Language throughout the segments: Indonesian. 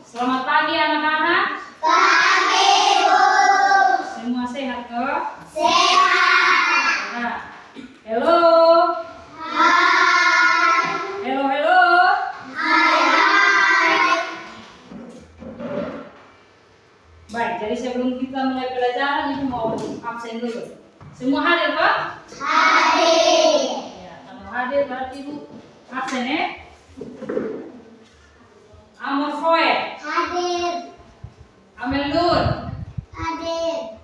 Selamat pagi anak-anak. Pagi, Bu. Semua sehat ke? Sehat. Nah, hello. Hai. Hello, hello. Hai, hai. Baik, jadi sebelum kita mulai pelajaran, Ibu mau absen dulu. Semua hadir, Pak? Hadir. Ya, kalau hadir berarti Ibu absen ya. Amor Foe, Hadir. Amelun, Hadir.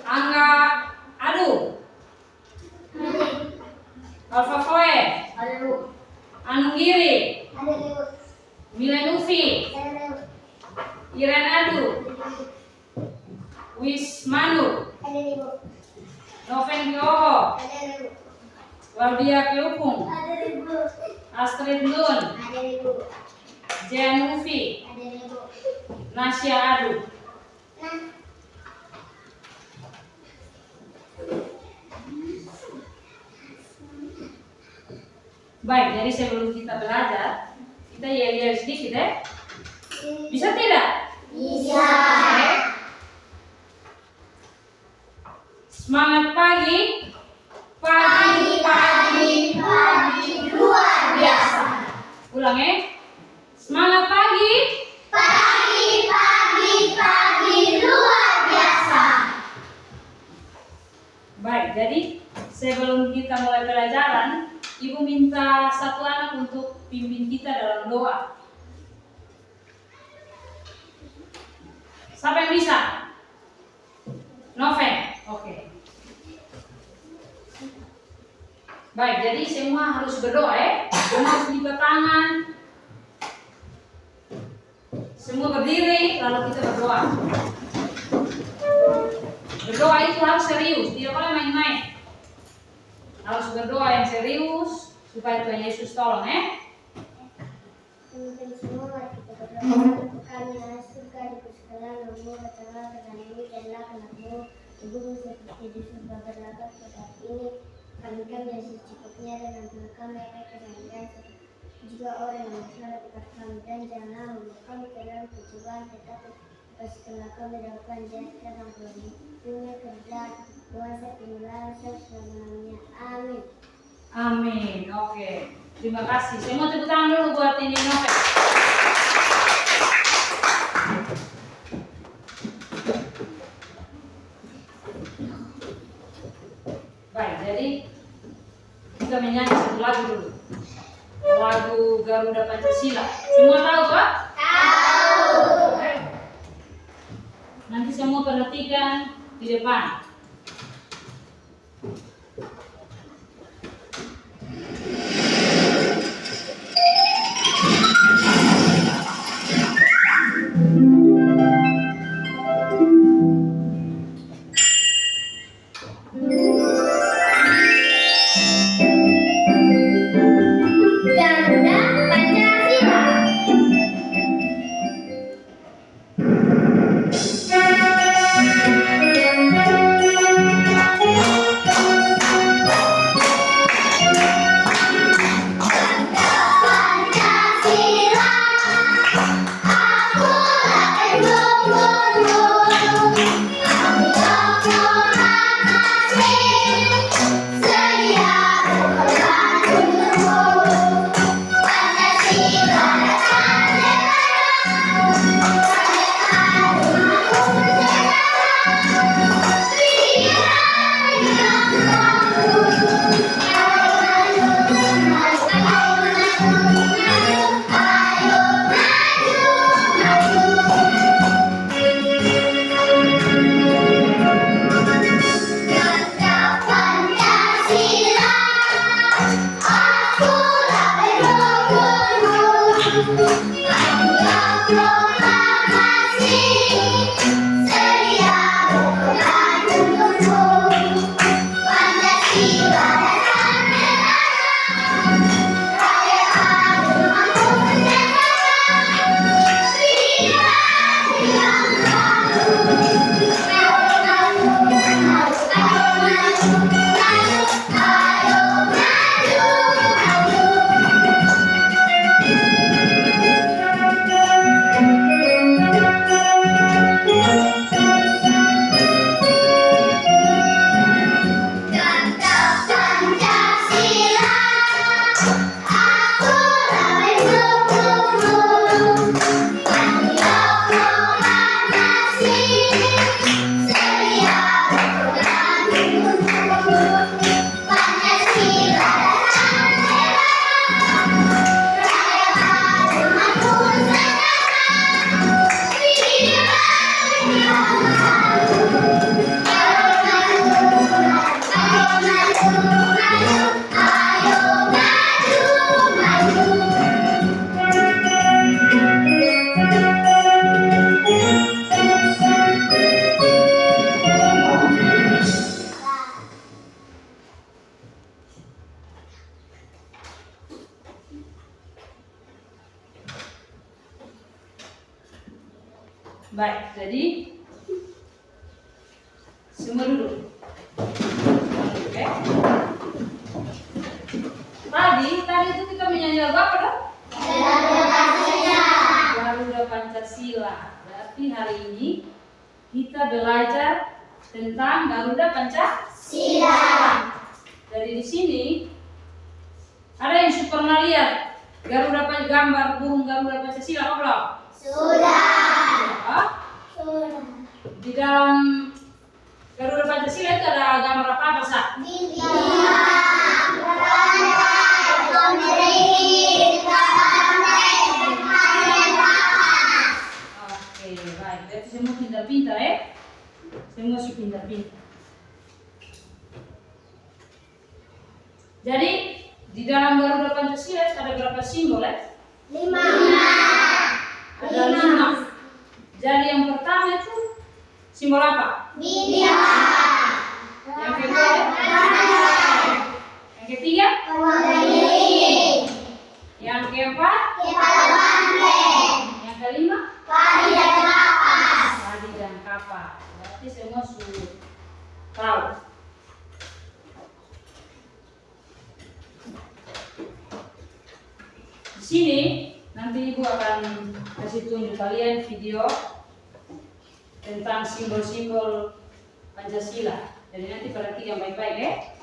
Angga Adu, Hadir. Alfa Foe, Hadir. Anu Giri, Hadir. Milenufi, Hadir. Iren Adu, Wismanu, Hadir. Noven Gioho, Hadir. Claudia Keupung, Hadir. Astrid Lun, Hadir. Janufi, Hadir. Nasya Adu. Nah. Baik, jadi sebelum kita belajar, kita yel-yel sedikit ya. Bisa tidak? Bisa. Oke. Semangat pagi. Pagi, pagi, pagi, luar biasa. Ulang ya. Semangat pagi. Pagi, pagi, pagi, luar biasa. Baik, jadi sebelum kita mulai pelajaran, Ibu minta satu anak untuk pimpin kita dalam doa. Siapa yang bisa? Noven. Oke. Baik, jadi semua harus berdoa ya. Semua harus lipat tangan. Semua berdiri, lalu kita berdoa. Berdoa itu harus serius, tidak boleh main-main. Harus berdoa yang serius supaya Tuhan Yesus tolong ya. Teman-teman semua, kita berdoa kami yang surga di segala nomor bertelah dengan ini adalah anakmu ibu seperti di surga berlaku pada ini kami yang secukupnya dan ampuni kami akan kesalahan jika orang yang salah dekat kami dan janganlah membawa kami ke dalam pencobaan tetapi bebaskanlah kami dari jahat karena dunia kerja kuasa kemuliaan selama-lamanya. Amin. Amin. Oke. Terima kasih. Semua tepuk tangan dulu buat ini Novel. Baik, jadi kita menyanyi satu lagu dulu. Lagu Garuda Pancasila. Semua tahu Pak? Tahu. Nanti semua perhatikan di depan. Garuda Pancasila. Baik, jadi semua duduk. Oke. Tadi itu kita menyanyi lagu apa dong? Garuda Pancasila. Berarti hari ini kita belajar tentang Garuda Pancasila. Jadi di sini ada yang pernah lihat gambar burung Garuda Pancasila apa belum? Sudah. Di dalam Garuda Pancasila itu ada gambar apa Sa? Oke, baik. Berarti semua pintar-pintar ya? Semua sih pintar-pintar. Jadi di dalam Garuda Pancasila ada berapa simbol ya? 5. Ada 5. Jadi yang pertama itu simbol apa? Yang kedua ya? Yang ketiga? Yang keempat? Yang kelima? Padi dan kapas. Berarti semua sudah tahu. Di sini nanti Ibu akan kasih tunjuk kalian video tentang simbol-simbol Pancasila. Jadi nanti perhatikan baik-baik ya.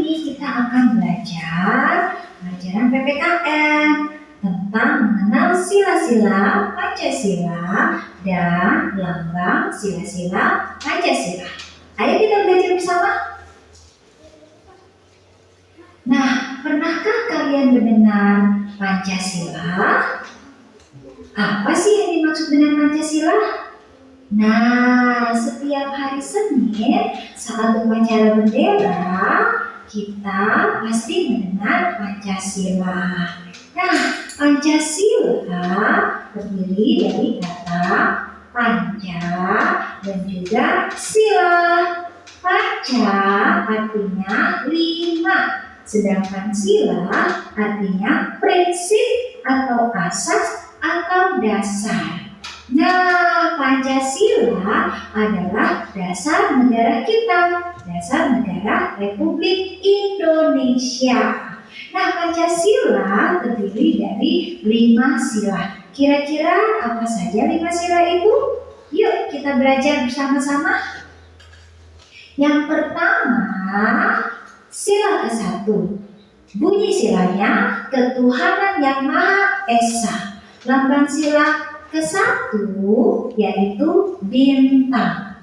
Kita akan belajar pelajaran PPKN tentang mengenal sila-sila Pancasila dan lambang sila-sila Pancasila. Ayo kita belajar bersama. Nah, pernahkah kalian mendengar Pancasila? Apa sih yang dimaksud dengan Pancasila? Nah, setiap hari Senin saat upacara bendera kita pasti mendengar Pancasila. Nah, Pancasila terdiri dari kata panca dan juga sila. Panca artinya 5, sedangkan sila artinya prinsip atau asas atau dasar. Nah, Pancasila adalah dasar negara kita, dasar negara Republik Indonesia. Nah, Pancasila terdiri dari 5 sila. Kira-kira apa saja 5 sila itu? Yuk kita belajar bersama-sama. Yang pertama, sila ke-1. Bunyi silanya ketuhanan yang Maha Esa. Lambang sila ke-1 yaitu bintang.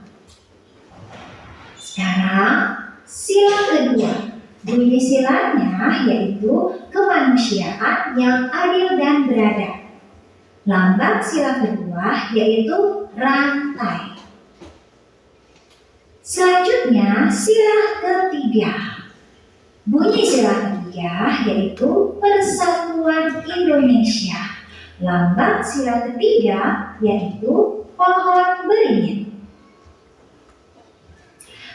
Sekarang sila kedua. Bunyi silanya yaitu kemanusiaan yang adil dan beradab. Lambang sila kedua yaitu rantai. Selanjutnya sila ketiga. Bunyi sila ketiga yaitu persatuan Indonesia. Lambang sila ketiga yaitu pohon beringin.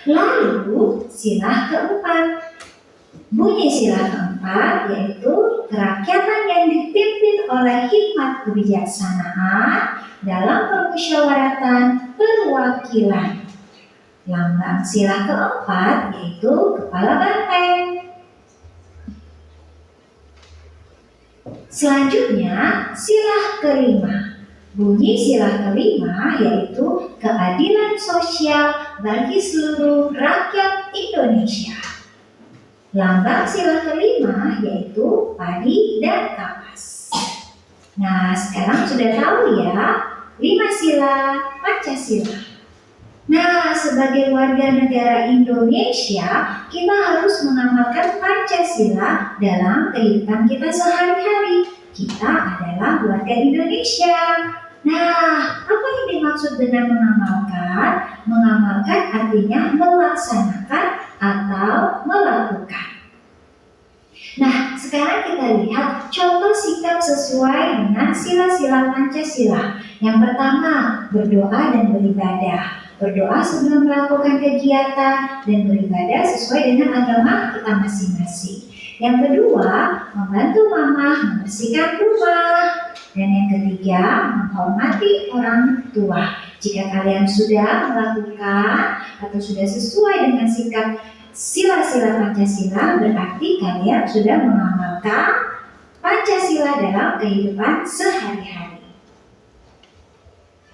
Lalu sila keempat. Bunyi sila keempat yaitu kerakyatan yang dipimpin oleh hikmat kebijaksanaan dalam permusyawaratan perwakilan. Lambang sila keempat yaitu kepala banteng. Selanjutnya sila kelima. Bunyi sila kelima yaitu keadilan sosial bagi seluruh rakyat Indonesia. Lambang sila kelima yaitu padi dan kapas. Nah, sekarang sudah tahu ya 5 sila Pancasila. Nah, sebagai warga negara Indonesia, kita harus mengamalkan Pancasila dalam kehidupan kita sehari-hari. Kita adalah warga Indonesia. Nah, apa yang dimaksud dengan mengamalkan? Mengamalkan artinya melaksanakan atau melakukan. Nah, sekarang kita lihat contoh sikap sesuai dengan sila-sila Pancasila. Yang pertama, berdoa dan beribadah. Berdoa sebelum melakukan kegiatan dan beribadah sesuai dengan agama kita masing-masing. Yang kedua, membantu mama membersihkan rumah. Dan yang ketiga, menghormati orang tua. Jika kalian sudah melakukan atau sudah sesuai dengan sikap sila-sila Pancasila, berarti kalian sudah mengamalkan Pancasila dalam kehidupan sehari-hari.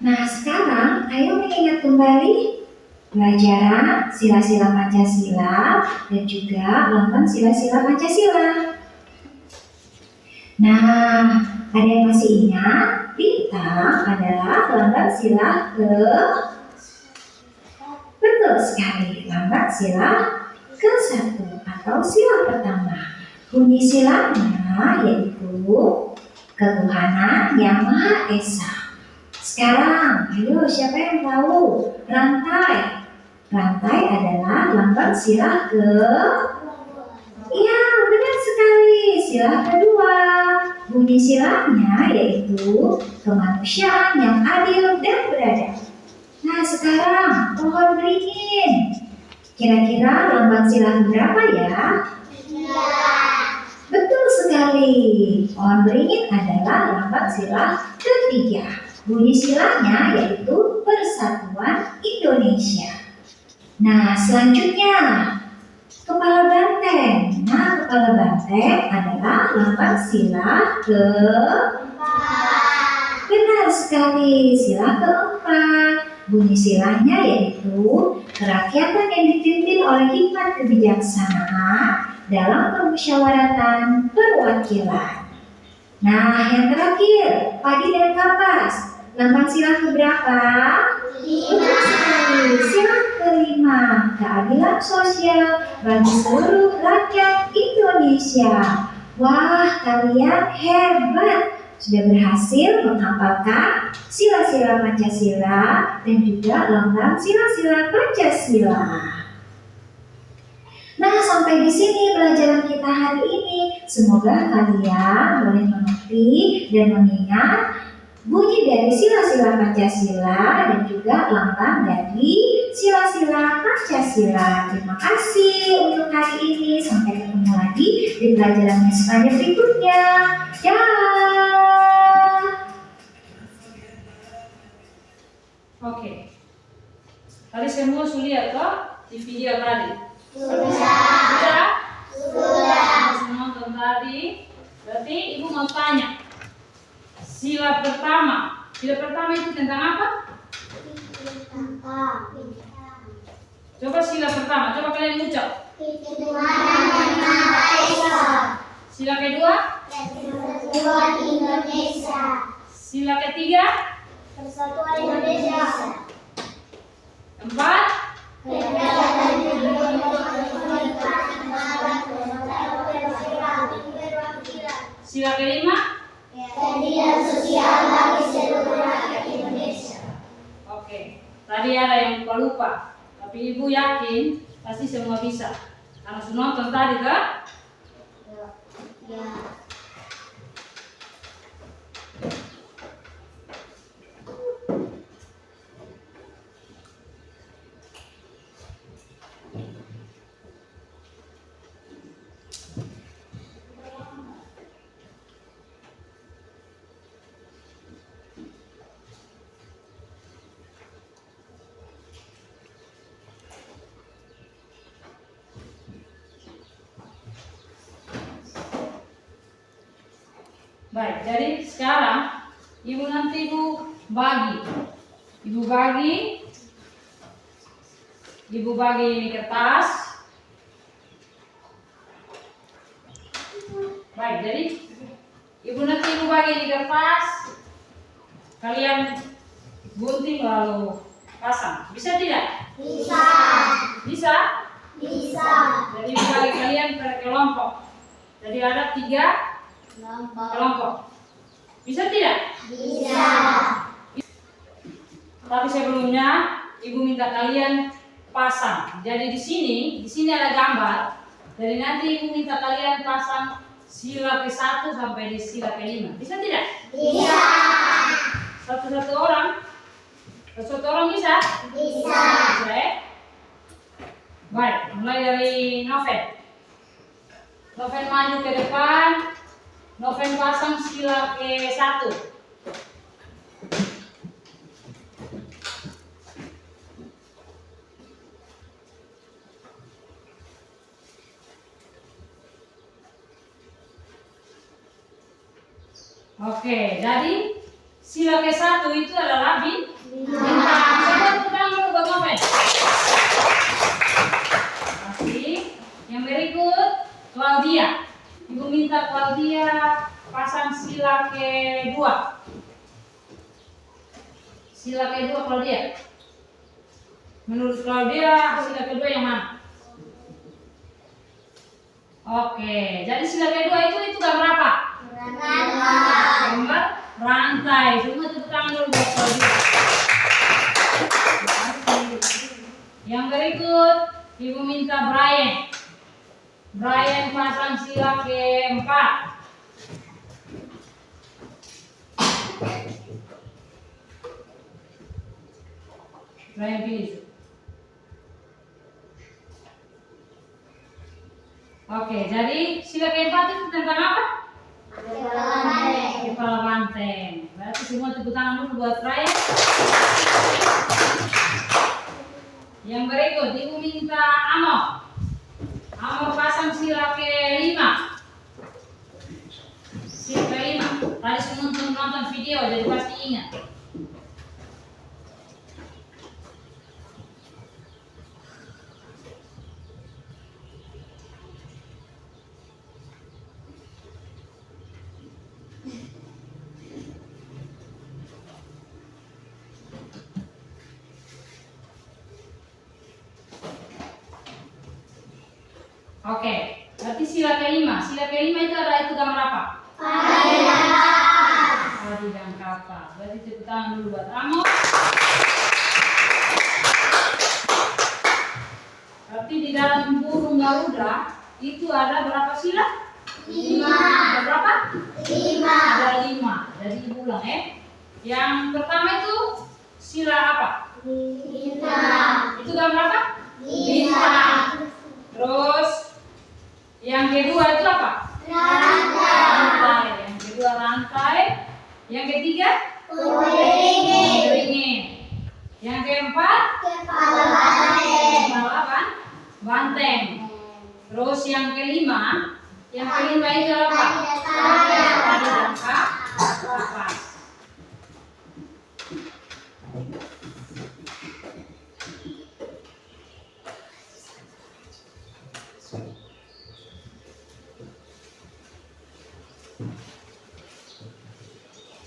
Nah, sekarang ayo mengingat kembali pelajaran sila-sila Pancasila dan juga lambang sila-sila Pancasila. Nah, ada yang masih ingat? Bintang adalah lambang sila betul sekali, lambang sila ke-1 atau sila pertama. Bunyi silanya yaitu Ketuhanan Yang Maha Esa. Sekarang, ayo siapa yang tahu rantai? Rantai adalah lambang sila Iya, benar sekali. Sila kedua. Bunyi silanya yaitu kemanusiaan yang adil dan beradab. Nah, sekarang pohon beringin. Kira-kira lambang sila berapa ya? Betul sekali. Pohon beringin adalah lambang sila ketiga. Bunyi silanya yaitu Persatuan Indonesia. Nah, selanjutnya kepala banteng. Nah, kepala banteng adalah lambang sila benar sekali, sila keempat. Bunyi silanya yaitu kerakyatan yang dipimpin oleh hikmat kebijaksanaan dalam permusyawaratan perwakilan. Nah, yang terakhir, padi dan kapas. Lambang sila keberapa? Betul sekali, sila kelima, keadilan sosial bagi seluruh rakyat Indonesia. Wah, kalian hebat, sudah berhasil menghafalkan sila-sila Pancasila dan juga lambang sila-sila Pancasila. Nah, sampai di sini pelajaran kita hari ini. Semoga kalian boleh mengerti dan mengingat bunyi dari sila-sila Pancasila dan juga lambang dari sila-sila Pancasila. Terima kasih untuk hari ini. Sampai ketemu lagi di pelajaran selanjutnya berikutnya. Oke. Tadi semua sudah lihat kok di video tadi? Sudah. Semua nonton tadi. Berarti ibu mau tanya. Sila pertama itu tentang apa? Coba sila pertama, coba kalian ucap. Sila kedua? Persatuan Indonesia. Sila ketiga? Persatuan Indonesia. Keempat? Sila kelima? Keadilan sosial bagi seluruh rakyat Indonesia. Oke, tadi ada yang lupa, tapi ibu yakin pasti semua bisa. Karena sudah nonton tadi kan? Ya. Baik, jadi sekarang ibu bagi ini kertas. Baik, jadi ibu bagi ini kertas. Kalian gunting lalu pasang. Bisa tidak? Bisa. Bisa? Bisa. Jadi ibu bagi kalian per kelompok. Jadi ada 3 kelompok. Bisa tidak? Bisa. Tapi sebelumnya ibu minta kalian pasang. Jadi di sini ada gambar. Jadi nanti Ibu minta kalian pasang sila ke-1 sampai di sila ke-5. Bisa tidak? Bisa. Satu-satu orang? Satu orang bisa? Bisa. Bisa ya? Baik, mulai dari Noven. Noven maju ke depan. Noven pasang sila ke-1. Oke, jadi sila ke-1 itu adalah bintang. Coba tepuk tangan dulu buat Noven. Asik. Yang berikut Claudia. Ibu minta Claudia pasang sila ke-2. Sila ke-2 Claudia. Menurut Claudia sila ke-2 yang mana? Oke, jadi sila ke-2 itu gambar apa? Gambar rantai. Semua tepuk tangan dulu buat Claudia. Yang berikut Ibu minta Brian. Brian pasang sila ke-4. Brian pilih. Oke, jadi sila ke-4 itu tentang apa? Kepala banteng. Berarti semua tepuk tangan dulu buat Brian. Yang berikut Ibu minta Amor. Amor pasang sila ke-5. Sila ke-5. Tadi sebelum nonton video jadi pasti ingat. Oke, berarti sila ke-5. Sila ke-5 itu gambar apa? Padi dan kapak. Berarti tepuk tangan dulu buat Amor. Berarti di dalam burung Garuda itu ada berapa sila? 5. Ada berapa? 5. Ada 5. Jadi Ibu ulang ya. Yang pertama itu sila apa? Bintang. Itu gambar apa? Bintang. Terus yang kedua itu apa? Rantai. Yang kedua rantai. Yang ketiga? Beringin. Yang keempat? Kepala banteng. Terus yang kelima itu apa? Padi dan kapas.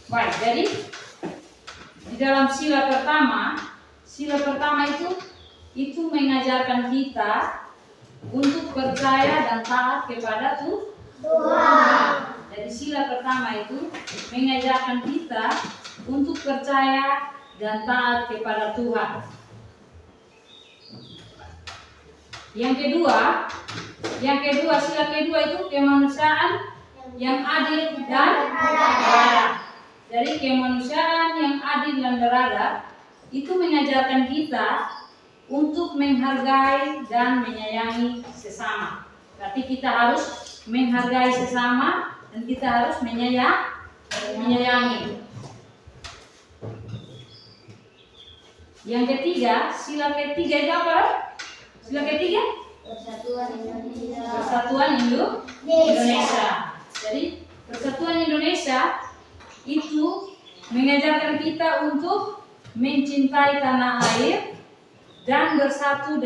Baik, jadi di dalam sila pertama itu mengajarkan kita untuk percaya dan taat kepada Tuhan. Jadi sila pertama itu mengajarkan kita untuk percaya dan taat kepada Tuhan. Yang kedua sila kedua itu kemanusiaan yang adil dan beradab. Jadi kemanusiaan yang adil dan beradab itu mengajarkan kita untuk menghargai dan menyayangi sesama. Berarti kita harus menghargai sesama dan kita harus menyayangi. Yang ketiga, sila ketiga itu apa? Sila ketiga? Persatuan Indonesia. Jadi Persatuan Indonesia itu mengajarkan kita untuk mencintai tanah air dan bersatu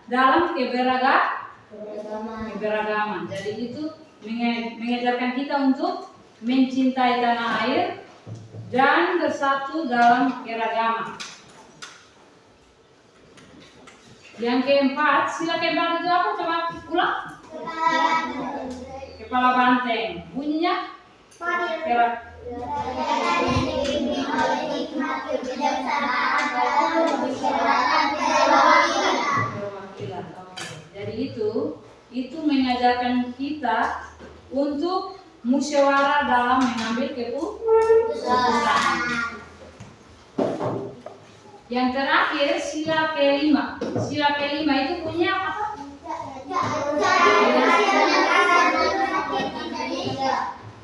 dalam keberagaman. Jadi itu mengajarkan kita untuk mencintai tanah air dan bersatu dalam keragaman. Yang keempat, sila keempat itu apa? Coba ulang. Kepala banteng. Bunyinya? mengajarkan kita untuk musyawarah dalam mengambil keputusan. Yang terakhir sila kelima. Sila kelima itu punya apa?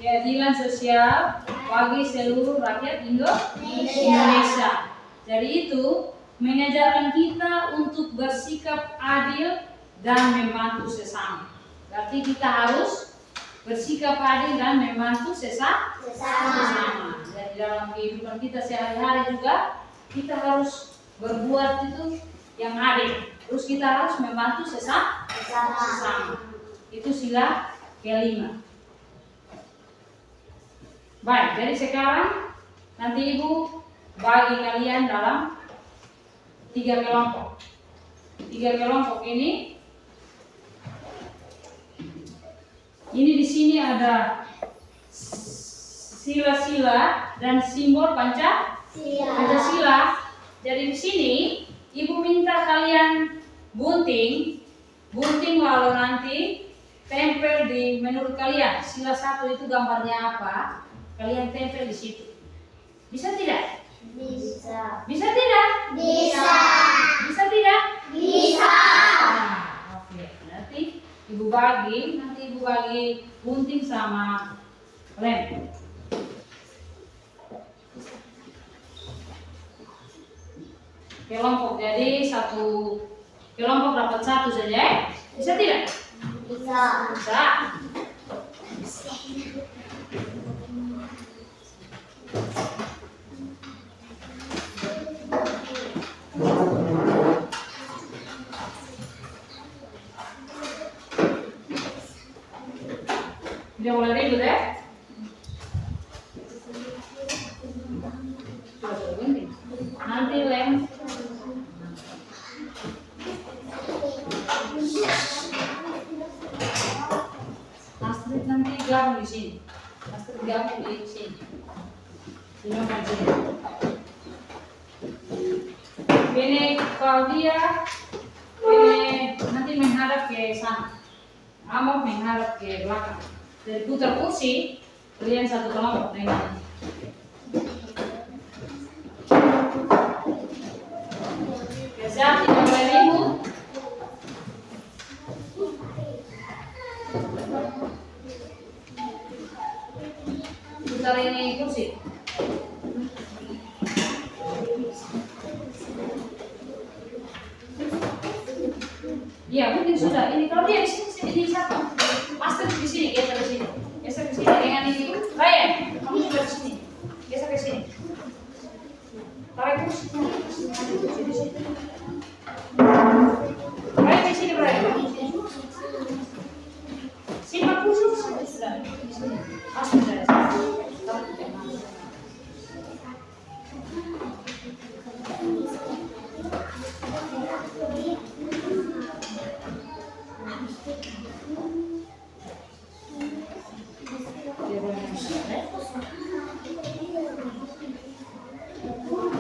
Keadilan sosial bagi seluruh rakyat Indonesia. Jadi itu mengajarkan kita untuk bersikap adil dan membantu sesama. Berarti kita harus bersikap adil dan membantu sesama. Dan dalam kehidupan kita sehari-hari juga kita harus berbuat itu yang adil. Terus kita harus membantu sesama. Itu sila kelima. Baik, jadi sekarang nanti Ibu bagi kalian dalam 3 kelompok. 3 kelompok ini di sini ada sila-sila dan simbol Pancasila. Jadi di sini Ibu minta kalian bunting lalu nanti tempel di menurut kalian sila 1 itu gambarnya apa? Kalian tempel di situ. Bisa tidak? Bisa. Bisa tidak? Bisa. Bisa tidak? Bisa. Nah, oke. Nanti Ibu bagi gunting sama lem. Kelompok, jadi satu kelompok dapat 1 saja. Bisa tidak? Bisa. Bisa. Udah mulai ribut ya? Nanti lem. Astrid nanti gabung di sini. Astrid gabung di sini. Sini makan sini. Ini Claudia, ini nanti menghadap ke sana. Amor menghadap ke belakang. Dari putar kursi, kalian satu kelompok dengan siap, tidak boleh ribut. Putar ini kursi. Iya, mungkin sudah. Ini kalau dia di sini di satu. Master di sini, geser ke sini. Geser ke sini dengan ini. Ryan, kamu juga di sini. Geser ke sini. Tarik kursi. Ryan di sini, Ryan. Sini Pak kursi. Sudah. Masuk dari sini.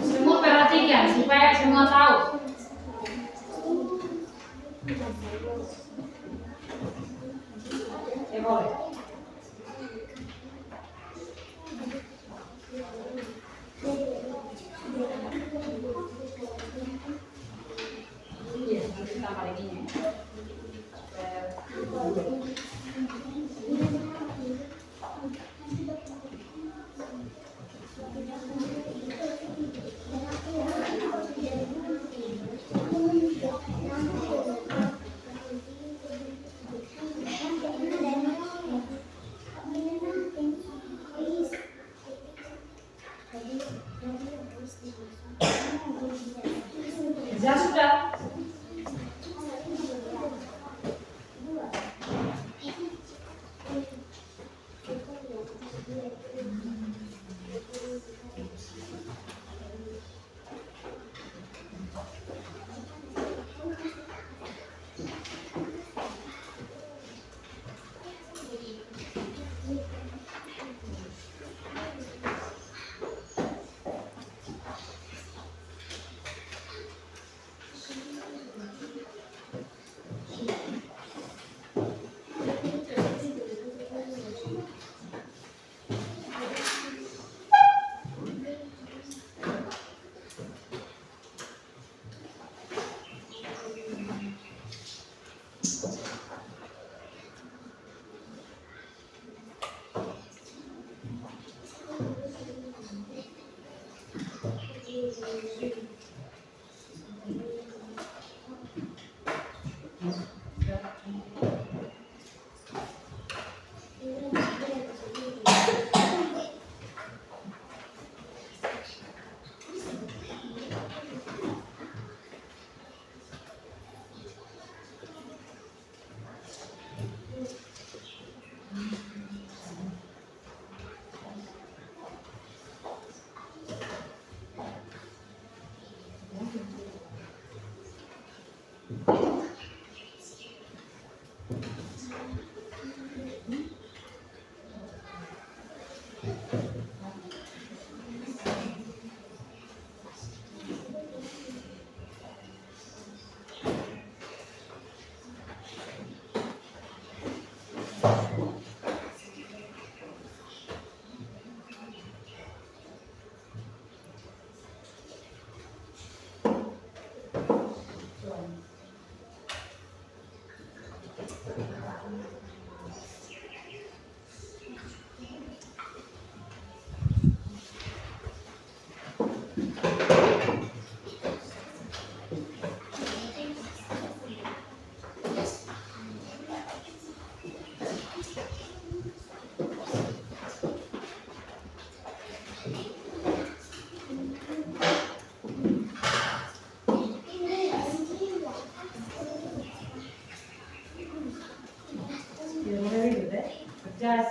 Semua perhatikan supaya semua tahu. Ya boleh. Iya, nanti tambah lagi ya. Ya sudah.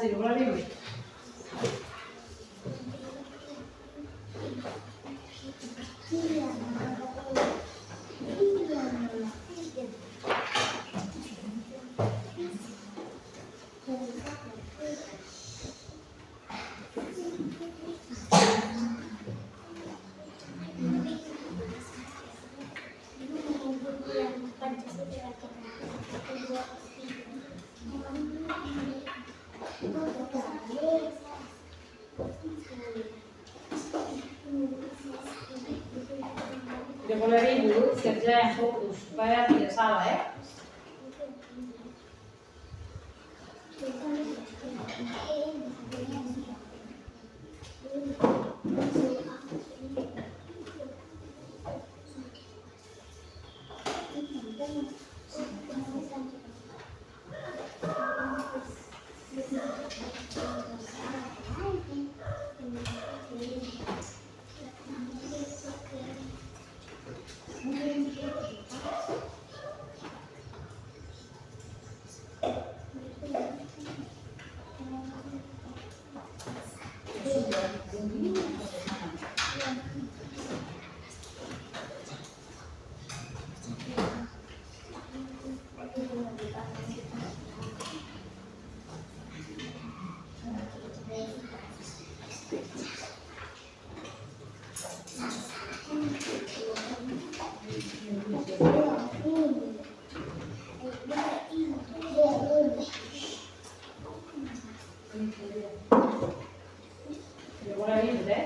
30.000. Iya, Mama. Iya, Mama. Rp30.000 kerja yang fokus supaya tidak salah ya. Rp30.000 deh.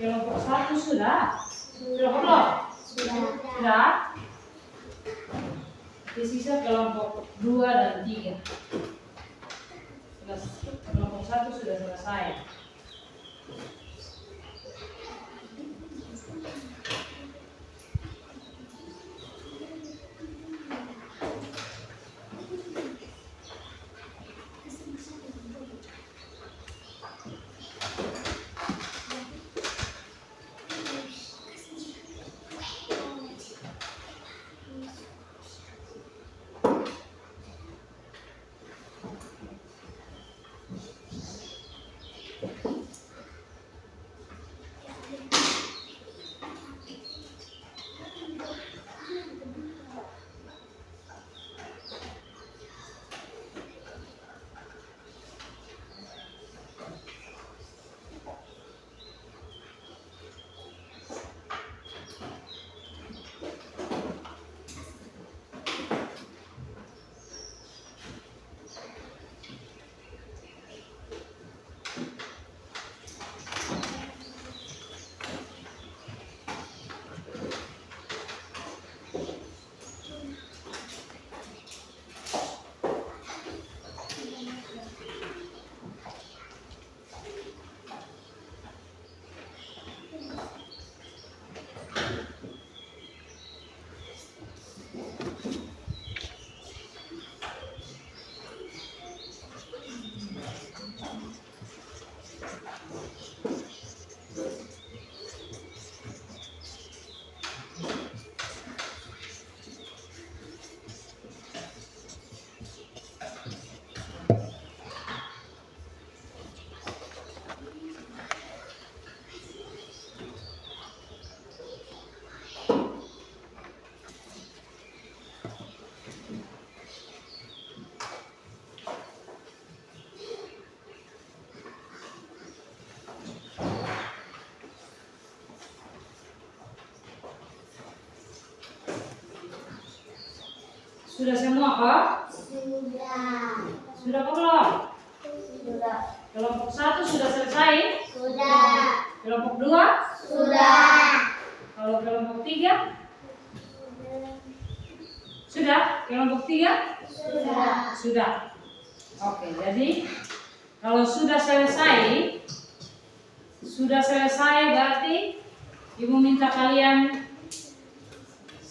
Kelompok 1 sudah? Sudah belum? Sudah? Di sisa kelompok 2 dan 3. Kelompok 1 sudah selesai. Sudah semua kok? Sudah apa belum? Sudah. Kelompok 1 sudah selesai? Sudah. Kelompok 2? Sudah. Kalau kelompok 3? Sudah? Kelompok 3? Sudah. Sudah. Oke, jadi kalau sudah selesai berarti Ibu minta kalian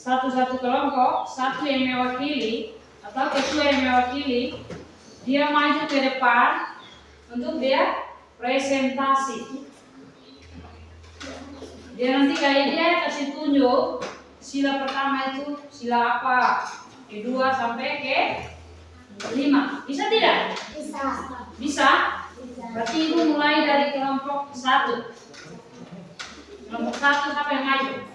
satu-satu kelompok, satu yang mewakili atau ketua yang mewakili, dia maju ke depan untuk dia presentasi. Dia nanti kayak dia kasih tunjuk sila pertama itu sila apa, kedua sampai ke 5. Bisa tidak? Bisa. Bisa? Berarti Ibu mulai dari kelompok 1. Kelompok 1 siapa yang maju?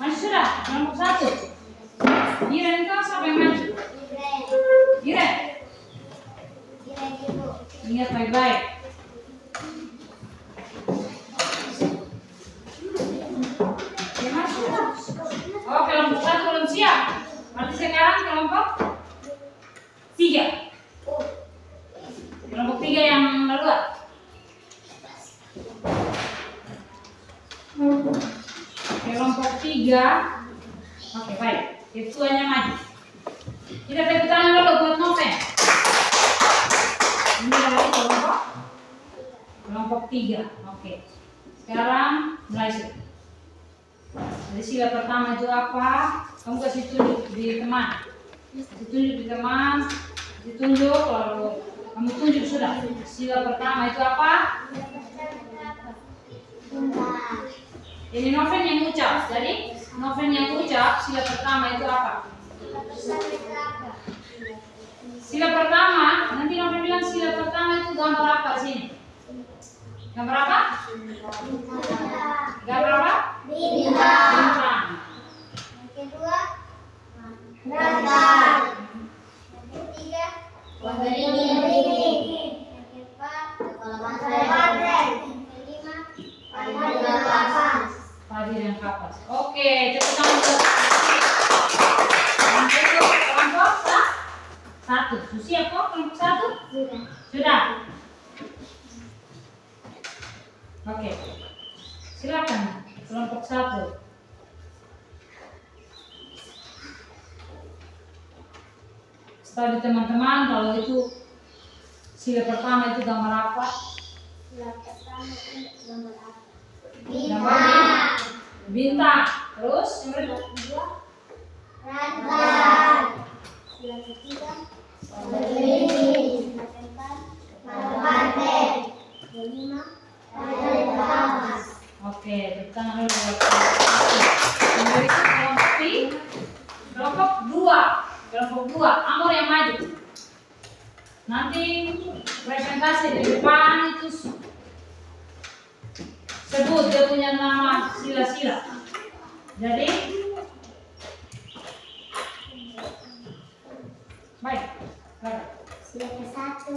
Maju sudah, kelompok 1. Giren kau siapa yang maju? Giren. Ingat baik-baik. Ya, maju. Oh, kelompok 1 belum siap. Berarti sekarang kelompok 3. Kelompok 3 yang lalu. Kelompok 3. Oke, baik. Ketuanya maju. Kita tepuk tangan dulu buat Noven. Ini dari kelompok 3. Oke. Sekarang mulai sudah. Jadi sila pertama itu apa? Kamu kasih tunjuk di teman. Kasih tunjuk di teman. Kasih tunjuk lalu kamu tunjuk sudah. Sila pertama itu apa? Ini Noven yang ucap. Jadi Noven yang ucap sila pertama itu apa? Sila pertama, nanti Noven bilang sila pertama itu gambar apa sini? Gambar apa? Gambar apa? Bintang. Kedua, rangka. Ketiga, keempat, kelima, papan. kapas. Oke, tepuk tangan buat kelompok satu. Siap kok kelompok satu? Sudah. Oke, silakan kelompok satu. Tadi teman-teman, kalau itu sila pertama itu gambar apa? Sila pertama itu gambar apa? Gambar bintang. Terus yang kedua? Radar. Sila ketiga sila keempat parten. Kelima kapas. Oke, tepuk tangan dulu buat yang berikut kelompok B. Kelompok 2. Kelompok 2, Amor yang maju. Nanti presentasi di depan itu sebut dia punya nama sila-sila. Jadi baik. Sila ke-1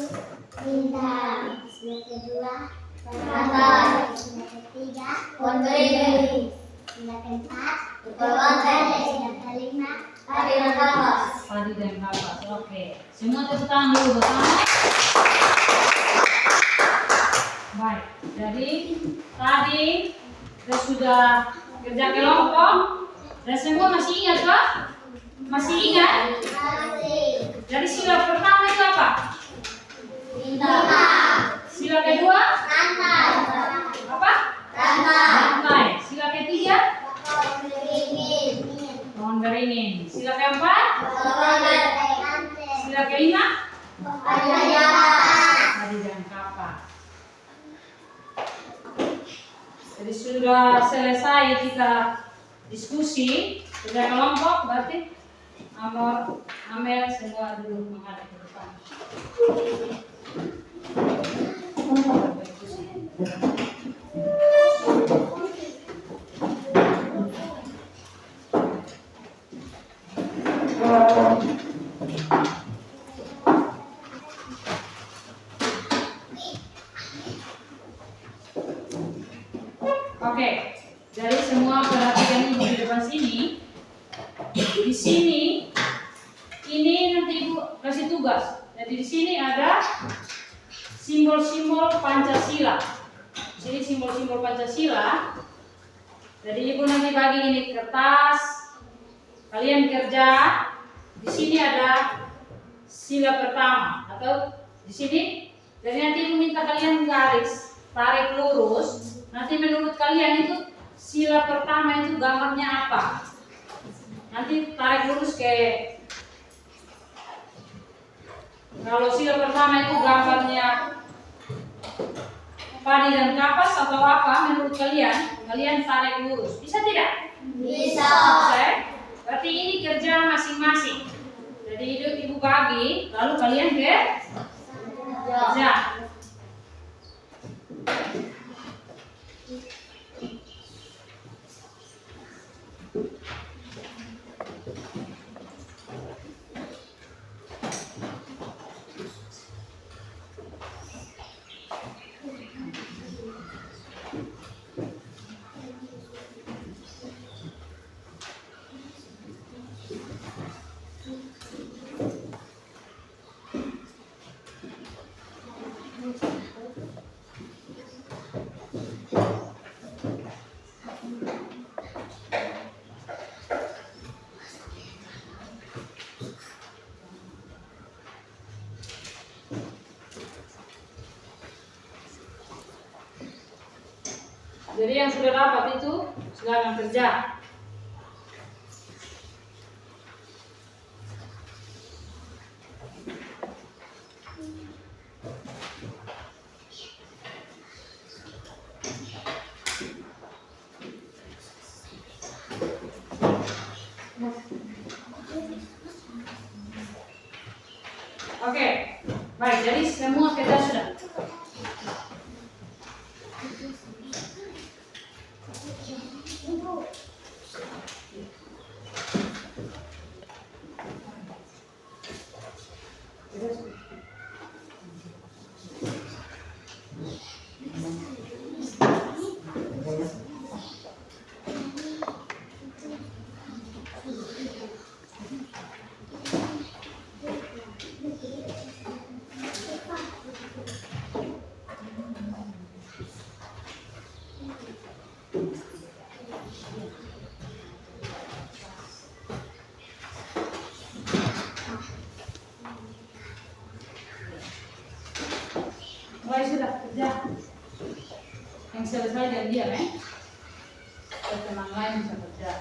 bintang. Sila kedua radar. Sila ketiga pondering. Sila keempat parten. Sila kelima padi dan kapas. Oke. Semua tepuk tangan dulu bersama. Baik. Jadi tadi kita sudah kerja kelompok dan semua masih ingat kah? Masih ingat? Jadi sila pertama itu apa? Bintang. Sila kedua? Apa? Rantai. Sila ketiga? Pohon beringin. Sila keempat? Sila kelima? Padi dan kapas. Jadi sudah selesai kita diskusi kerja kelompok, berarti Amel semua duduk menghadap ke depan. Oke, dari semua perhatian ibu di depan sini, di sini ini nanti ibu kasih tugas. Jadi di sini ada simbol-simbol Pancasila. Di sini simbol-simbol Pancasila. Jadi ibu nanti bagi ini kertas, kalian kerja. Di sini ada sila pertama atau di sini. Jadi nanti ibu minta kalian garis, tarik lurus. Nanti menurut kalian itu sila pertama itu gambarnya apa? Nanti tarik lurus ke. Kalau sila pertama itu gambarnya padi dan kapas atau apa menurut kalian? Kalian tarik lurus. Bisa tidak? Bisa. Berarti ini kerja masing-masing. Jadi ibu bagi, lalu kalian kerja. Jadi yang sudah dapat itu silakan kerja. Oke, baik. Jadi semua kita sudah. Mulai sudah kerja. Yang selesai dan diam ya. Teman lain bisa kerja.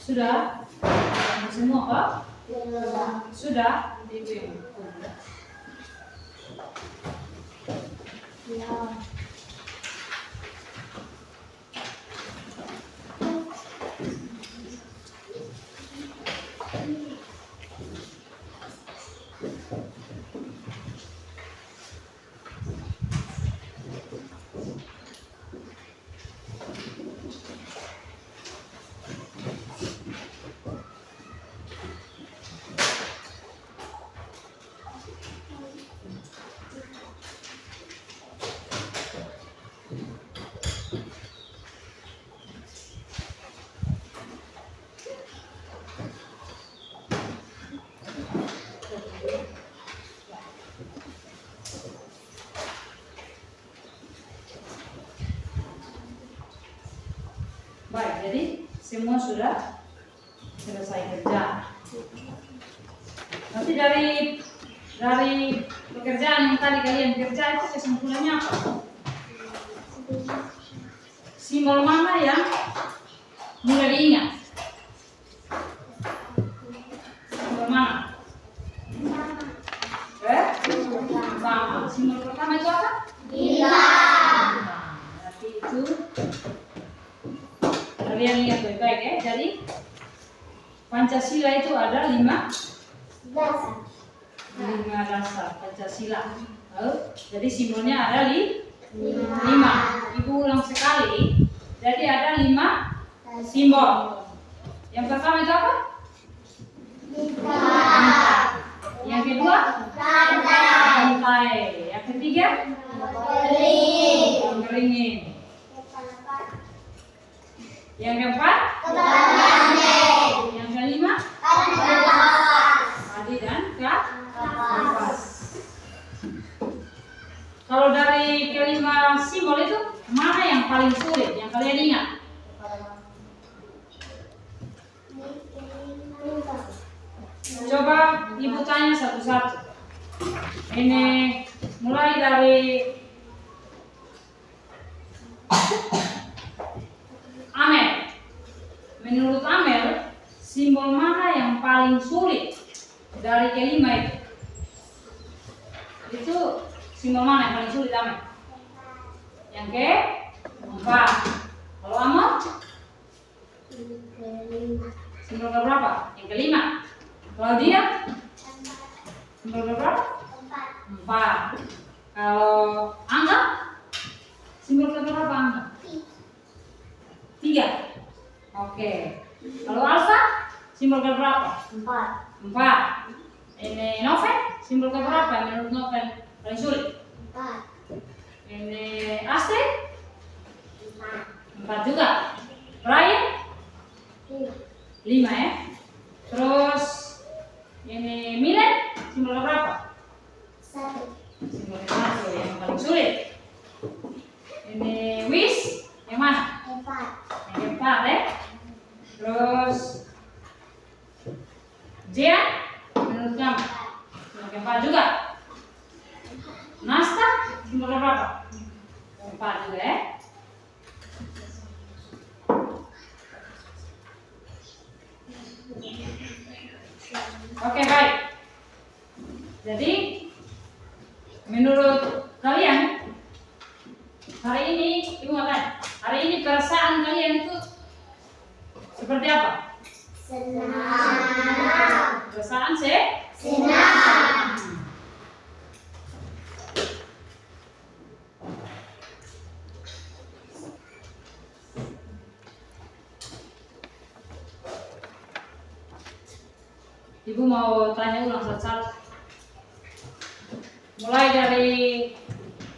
Sudah? Semua kok? Belum. Sudah? Ibu yang hukum. Belum. Baik, jadi semua sudah selesai kerja. Nanti dari pekerjaan yang tadi kalian kerja itu kesimpulannya apa? Simbol mana yang mulai diingat? Simbol mana? Sama. Simbol pertama itu apa? Berarti itu kalian ingat baik-baik ya. Jadi Pancasila itu ada 5 dasar Pancasila. Jadi simbolnya ada 5. Ibu ulang sekali. Jadi ada 5 simbol. Yang pertama itu apa? Yang kedua? Pantai. Yang ketiga? Beringin. Yang keempat? Yang kelima? Padi dan kapas. Kalau dari kelima simbol itu mana yang paling sulit yang kalian ingat? Coba ibu tanya satu-satu. Ini mulai dari Amel. Menurut Amel, simbol mana yang paling sulit dari kelima itu? Itu simbol mana yang paling sulit, Amel? Yang keempat. Kalau Amel? Simbol keberapa? Yang kelima. Kalau dia? Simbol keberapa? 4. Kalau Angga? Simbol keberapa Angga? 3. Oke. Kalau Alsa? Simbol keberapa? 4. Ini Novel? Simbol keberapa menurut Novel paling sulit? 4. Ini Astrid? 4 juga. Ryan? 5 ya. Terus ini Milen? Simbol keberapa? 1. Simbol ke-1 yang paling sulit. Ini Wish? Yang mana? 4. Yang keempat ya. Terus Jian? Menurut kamu? Simbol keempat juga. Nasta? Simbol keberapa? 4 juga ya. Oke, baik. Jadi menurut kalian hari ini, ibu ngapain? Hari ini perasaan kalian itu seperti apa? Senang. Perasaan Senang. Ibu mau tanya ulang satu-satu. Mulai dari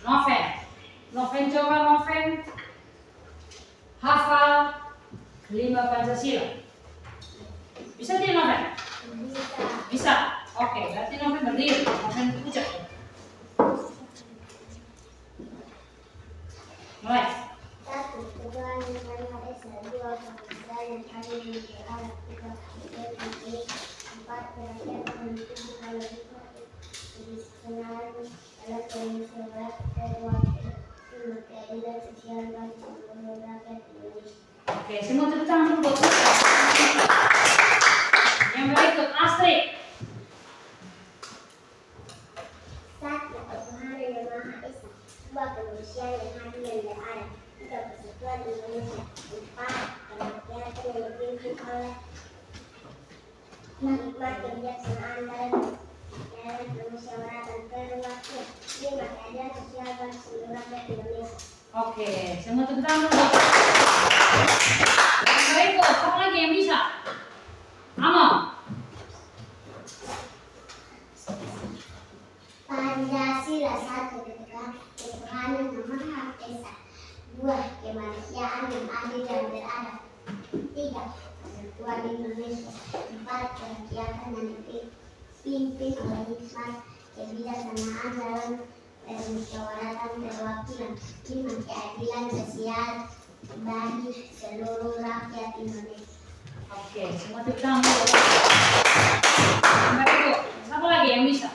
Noven. Noven coba Noven hafal 5 Pancasila. Bisa dia Noven? Bisa. Oke, berarti Noven berdiri. Noven ucap. Mulai. 1. Tuhan yang Maha Esa. 2. Pemerintahan yang adil dan beradab. 3. Kebijakan. 4. Perhatian pendidikan kalau itu kedisiplinan dalam penyusunan perwakilan keadilan sosial bagi seluruh rakyat Indonesia. Oke, semua tepuk tangan dulu buat oleh hikmat kebijaksanaan dalam permusyawaratan perwakilan. 5. Keadilan sosial bagi seluruh rakyat Indonesia. Oke, semua tepuk tangan dulu. Yang berikut, siapa lagi yang bisa? Amo. Pancasila. 1. Ketuhanan yang Maha Esa. 2. Kemanusiaan yang adil dan beradab. 3. Persatuan Indonesia. 4. Kerakyatan yang dipimpin oleh hikmat kebijaksanaan dalam permusyawaratan perwakilan. 5. Keadilan sosial bagi seluruh rakyat Indonesia. Oke, semua tepuk tangan dulu. Yang berikut, siapa lagi yang bisa?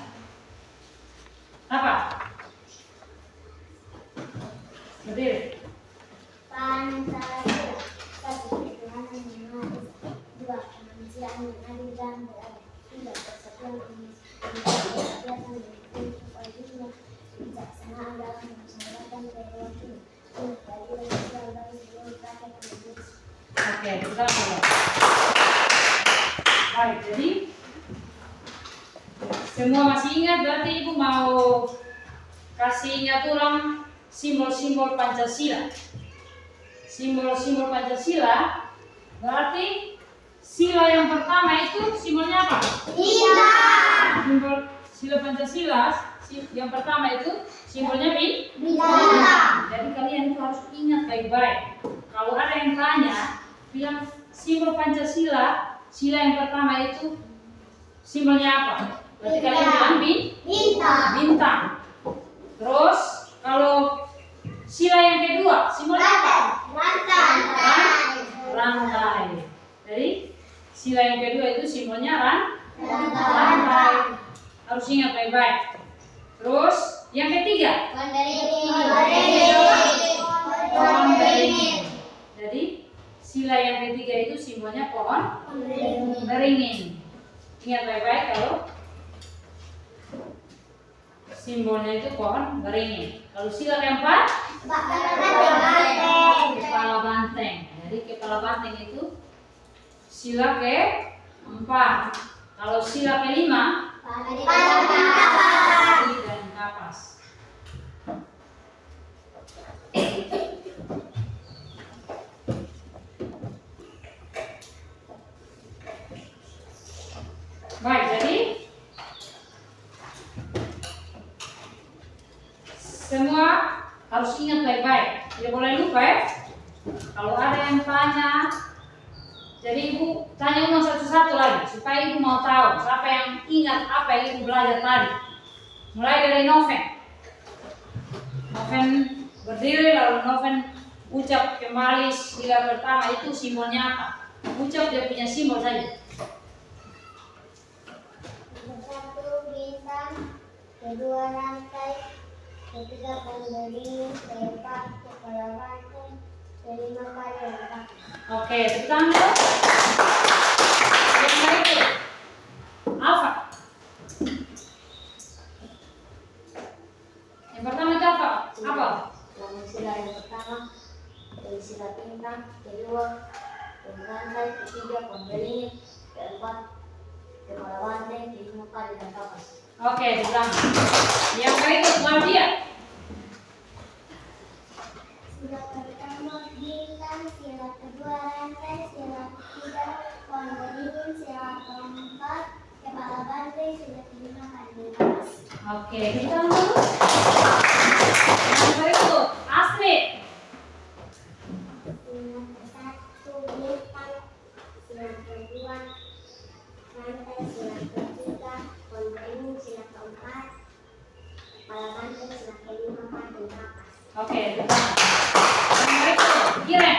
Apa? Berdiri. Pancasila. 1. Ketuhanan yang Maha Esa. 2. Kemanusiaan yang adil dan beradab. 3. Persatuan Indonesia. 4. Kerakyatan yang dipimpin oleh hikmat kebijaksanaan dalam permusyawaratan perwakilan. 5. Keadilan sosial bagi seluruh rakyat Indonesia. Oke, kita mulai. Baik, jadi semua masih ingat, berarti Ibu mau kasih ingat ulang simbol-simbol Pancasila. Simbol-simbol Pancasila berarti sila yang pertama itu simbolnya apa? Simbol sila Pancasila yang pertama itu simbolnya bintang. Jadi kalian itu harus ingat baik-baik. Kalau ada yang tanya, bilang simbol Pancasila, sila yang pertama itu simbolnya apa? Berarti kalian bilang bintang. Terus kalau sila yang kedua, simbolnya apa? Rantai. Jadi sila yang kedua itu simbolnya rantai. Harus ingat baik-baik. Terus yang ketiga, pohon beringin. Jadi sila yang ketiga itu simbolnya pohon beringin. Ingat baik-baik kalau simbolnya itu pohon beringin. Kalau sila keempat, kepala banteng. Jadi kepala banteng itu sila keempat. Kalau sila kelima, padi dan kapas. Baik, jadi semua harus ingat baik-baik. Tidak boleh lupa ya. Kalau ada yang tanya, jadi Ibu tanya ulang satu-satu lagi supaya Ibu mau tahu siapa yang ingat apa yang Ibu belajar tadi. Mulai dari Noven. Noven berdiri lalu Noven ucap kembali sila pertama itu simbolnya apa? Ucap dia punya simbol saja. 1. Bintang. 2. Rantai. 3. Pohon beringin. 4. Kepala banteng. 5. Padi dan kapas. Oke, tepuk tangan. Yang berikut, Alfa. Yang pertama itu apa? Apa? Sila yang pertama dari sila bintang. 2. Pohon rantai. 3. Pohon beringin. 4. Kepala banteng. 5. Padi dan kapas. Oke, tepuk tangan. Yang berikut, Claudia. Sila pertama bintang, sila kedua rantai, sila ketiga pohon beringin, sila keempat kepala banteng, sila kelima padi dan kapas. Oke, tepuk tangan dulu. Yang berikut, Astrid. Sila ke-1 bintang, sila kedua rantai, sila ketiga pohon beringin, sila keempat kepala banteng, sila kelima padi dan kapas. Oke, tepuk tangan. Yang berikut, Iren.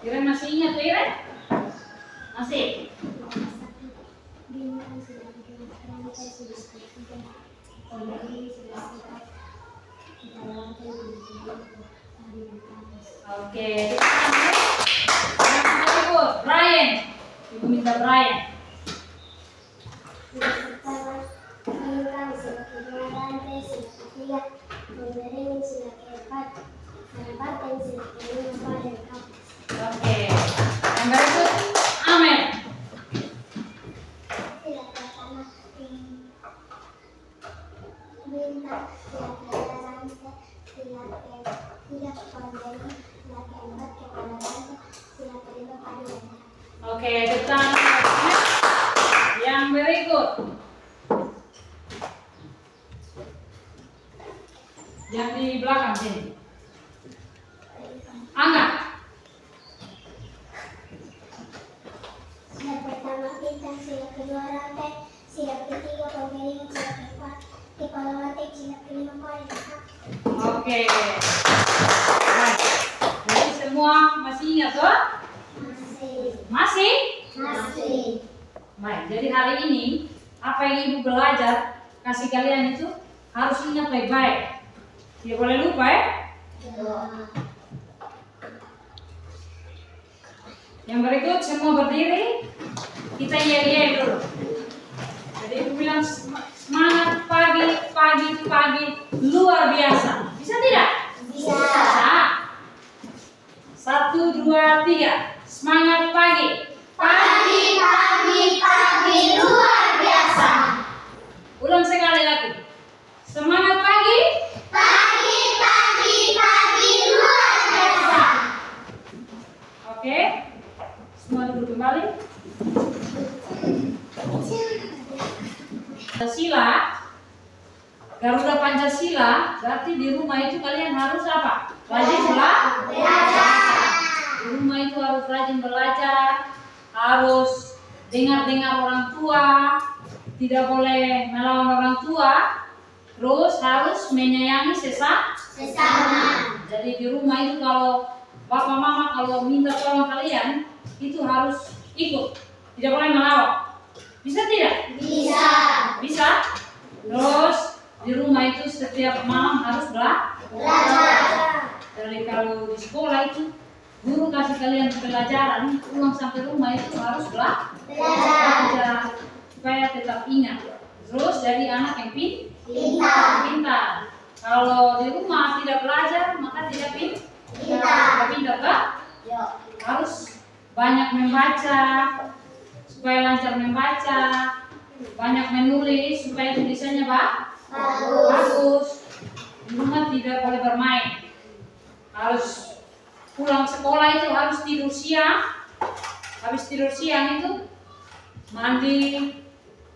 Iren masih ingat tuh Iren? Masih. Bintang, sila kedua rantai, sila ketiga pohon beringin, sila keempat kepala banteng, sila kelima padi dan kapas. Oke, tepuk tangan. Yang berikut, Brian. Ibu minta Brian. Sila pertama bintang, sila kedua rantai, sila ketiga pohon beringin, sila keempat kepala banteng, sila kelima padi dan kapas. Oke, yang berikut, Oke, depan. Yang berikut. Yang di belakang sini. Angga. Sila pertama bintang, sila kedua rantai, sila ketiga pemiring, sila keempat kepala rantai, sila kelima kualitas. Oke. Baik. Jadi semua masih ingat toh? Masih? Masih. Baik. Jadi hari ini apa yang ibu belajar kasih kalian itu harus ingat baik-baik. Tidak boleh lupa ya. Yang berikut semua berdiri. Kita yel-yel dulu. Jadi ibu bilang semangat pagi, pagi, pagi luar biasa. Bisa tidak? Bisa. Bisa. 1, 2, 3. Semangat pagi. Pagi, pagi, pagi luar biasa. Ulang sekali lagi. Semangat pagi. Pagi, pagi, pagi luar biasa. Oke. Semua duduk kembali. Pancasila, Garuda Pancasila, berarti di rumah itu kalian harus apa? Rajin belajar. Di rumah itu harus rajin belajar, harus dengar-dengar orang tua, tidak boleh melawan orang tua, terus harus menyayangi Sesama. Jadi di rumah itu kalau bapak mama kalau minta tolong kalian itu harus ikut, tidak boleh melawan. Bisa tidak? Bisa. Bisa. Terus di rumah itu setiap malam harus Belajar. Jadi kalau di sekolah itu guru kasih kalian pelajaran, pulang sampai rumah itu harus belajar supaya tetap ingat. Terus jadi anak yang pintar. Kalau di rumah tidak belajar maka tidak pintar kan? Harus banyak membaca supaya lancar membaca, banyak menulis supaya tulisannya bagus. Di rumah tidak boleh bermain. Harus pulang sekolah itu harus tidur siang. Habis tidur siang itu mandi.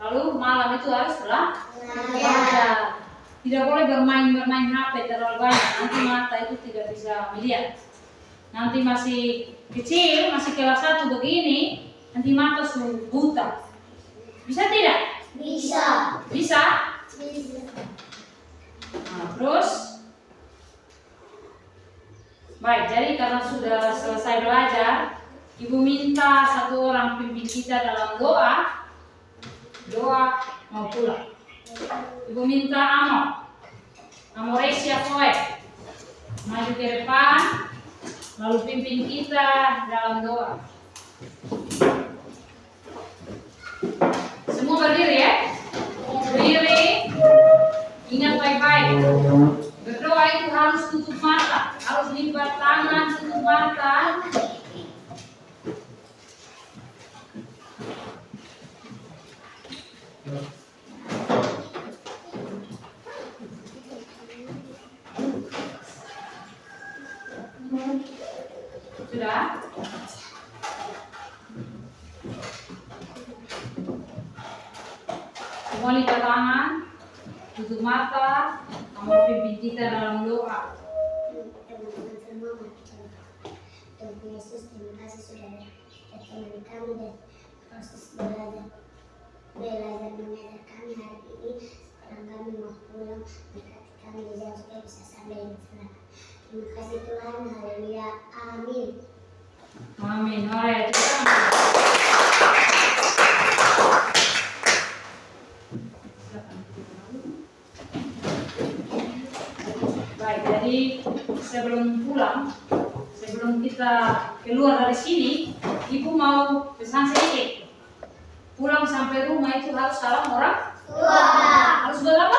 Lalu malam itu harus belajar. Tidak boleh bermain HP terlalu banyak. Nanti mata itu tidak bisa melihat. Nanti masih kecil, masih kelas 1 begini, nanti mata sudah buta. Bisa tidak? Bisa. Bisa? Nah, terus baik, jadi karena sudah selesai belajar, ibu minta satu orang pimpin kita dalam doa mau pulang. Ibu minta Amo Resia Koe maju ke depan, lalu pimpin kita dalam doa. Semua berdiri ya. Berdiri. Ingat baik-baik. Berdoa itu harus tutup mata, harus lipat tangan, tutup mata. Sudah? Semua lipat tangan, tutup mata, kamu pimpin kita dalam doa. Teman-teman semua, Tuhan Yesus, terima kasih sudah menemani kami dan proses belajar mengajar kami hari ini. Sekarang kami mau pulang, berkati kami di jalan supaya bisa sampai dengan selamat. Terima kasih Tuhan, haleluya, amin. Amin. Oleh Tuhan. Baik, jadi sebelum pulang, sebelum kita keluar dari sini, ibu mau pesan sedikit. Pulang sampai rumah itu harus salam orang tua. Harus berapa?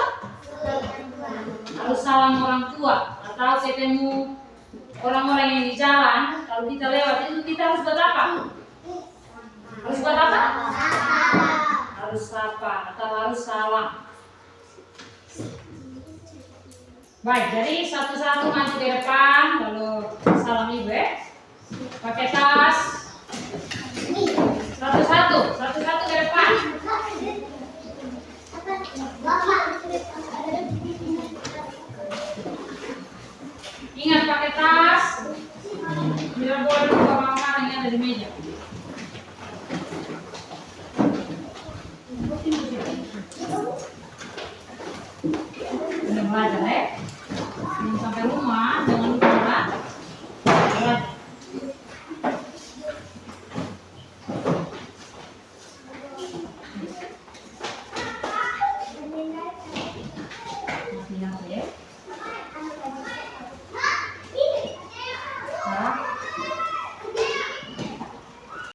Harus salam orang tua. Atau ketemu orang-orang yang di jalan, kalau kita lewat itu kita harus buat apa? Harus buat apa? Harus sapa atau harus salam. Baik, jadi satu-satu maju ke depan, lalu salam ibu ya. Pakai tas, Udah belajar ya. Jangan sampai rumah, jangan lupa belajar. Mati lampu ya.